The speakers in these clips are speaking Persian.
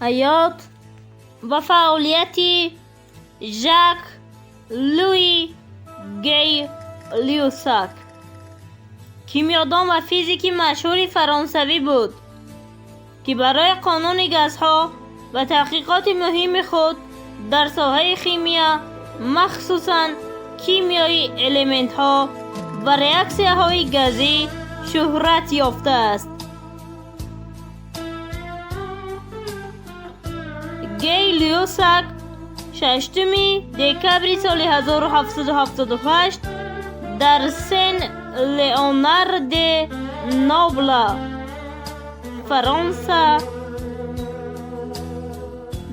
حیات و فعالیت ژاک لویی گی لیوساک، کیمیادان و فیزیکی مشهور فرانسوی بود که برای قانون گازها و تحقیقات مهم خود در ساحه شیمیا، مخصوصاً کیمیای الیمنت ها و ریاکسیه های گازی شهرت یافته است. گی لیوساک 6 دکبر سال 1778 در سن لئونارد نوبلا فرانسه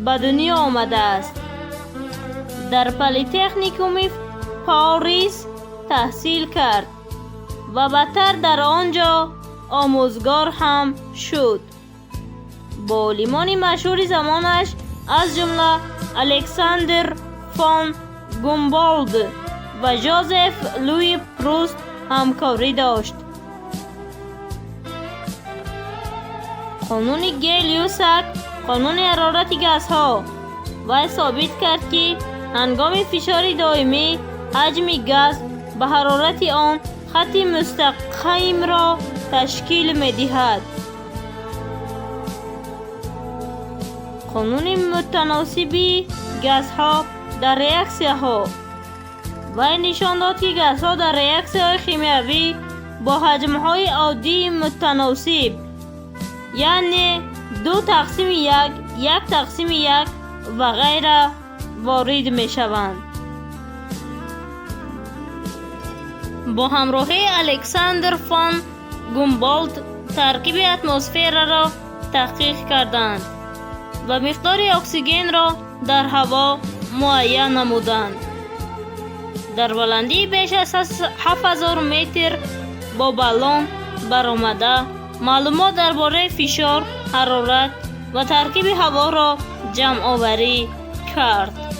به دنیا آمده است. در پلی‌تکنیکوم پاریس تحصیل کرد و بعدتر در آنجا آموزگار هم شد. با عالمان مشهور زمانش از جمله الکساندر فون گومبولد و ژوزف لوی پروست همکاری داشت. قانون گی لیوساک قانون حرارت گازها و ثابت کرد که هنگام فشار دائمی حجم گاز به حرارت آن خط مستقیم را تشکیل می‌دهد. قانون متناسب گازها در ریاکسیه ها و نشان داد که گازها در ریاکسیه های شیمیایی با حجم های عادی متناسب، یعنی 2:1، 1:1 و غیره وارد می شوند. با همراهی الکساندر فون گومبولد ترکیب اتمسفر را تحقیق کردند و مقدار اکسیژن را در هوا معین نمودند. در بلندی بیش از 7000 متر با بالون برآمده معلومات درباره فشار، حرارت و ترکیب هوا را جمع آوری کرد.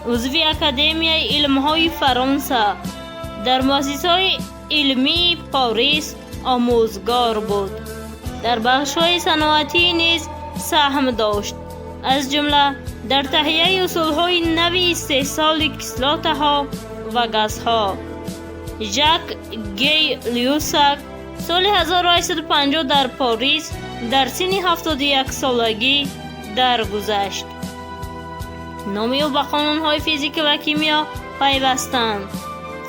عضو اکادمیای علم‌های فرانسه، در مؤسسه‌های علمی پاریس آموزگار بود. در بخش‌های صنعتی نیز سهم داشت، از جمله در تهیه اصول‌های نوی استحصال کسلات‌ها و گازها. ژاک گی لیوساک سال 1850 در پاریس در سن 71 سالگی درگذشت. نام او به قانون‌های فیزیک و کیمیا پیوستند.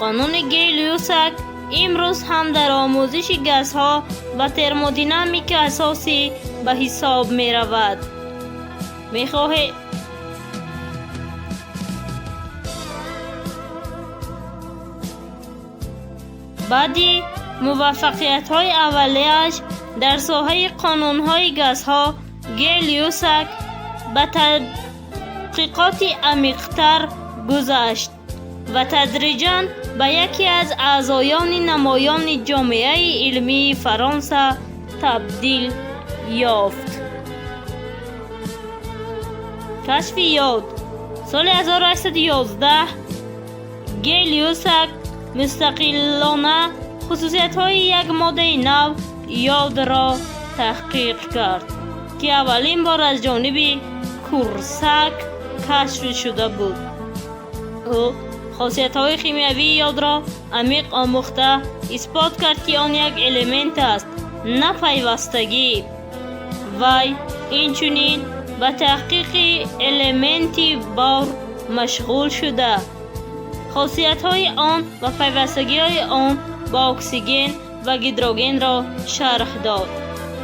قانون گی لیوساک امروز هم در آموزش گازها و ترمودینامیک اساسی به حساب می رود. بعدی موفقیت های اولیش در ساحه قانون های گازها، گی لیوساک به تحقیقات عمیق‌تر گذشت و تدریجاً به یکی از اعضایان نمایان جامعه علمی فرانسه تبدیل یافت. کشف یاد سال 1811 گی لیوساک مستقلانه خصوصیت های یک ماده نو یاد را تحقیق کرد که اولین بار از جانب کورساک کشف شده بود. او خاصیت های شیمیایی یاد را عمیق آموخته اثبات کرد که آن یک الیمنت است، نه پیوستگی. وی اینچنین به تحقیق الیمنتی بار مشغول شده. خاصیت های آن و پیوستگی های آن با اکسیژن و هیدروژن را شرح داد.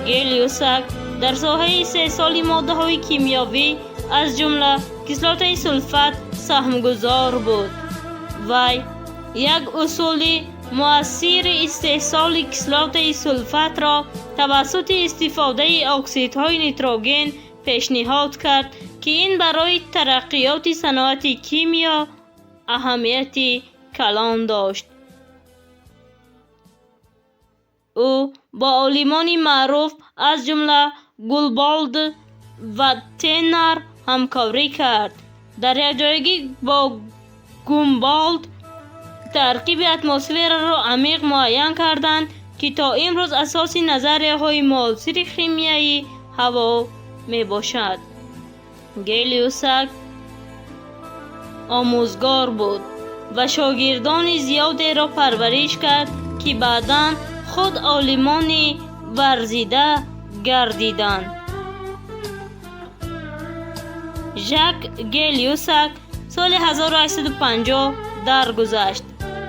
گی لیوساک در ساحه استحصال ماده های کیمیایی از جمله کسلات سولفات سهمگذار بود. وی یک اصول مؤثر استحصال کسلات سولفات را توسط استفاده اکسیدهای نیتروژن پیشنهاد کرد که این برای ترقیات صنعت کیمیا اهمیت کلان داشت. او با عالمان معروف از جمله گومبولد و تنر همکاری کرد. در یک جایگی با گومبولد ترکیب اتمسفر را عمیق معین کردند که تا امروز اساس نظریه های معاصر شیمیایی هوا می باشد. گلیوسک آموزگار بود و شاگردان زیادی را پرورش کرد که بعداً خود عالمان ورزیده گردیدند. ژاک گلیوسک سال 1850 درگذشت.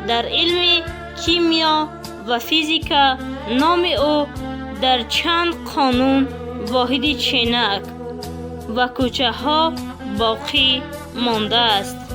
در علم کیمیا و فیزیکا نام او در چند قانون واحد چینک و کوچه ها باقی مانده است.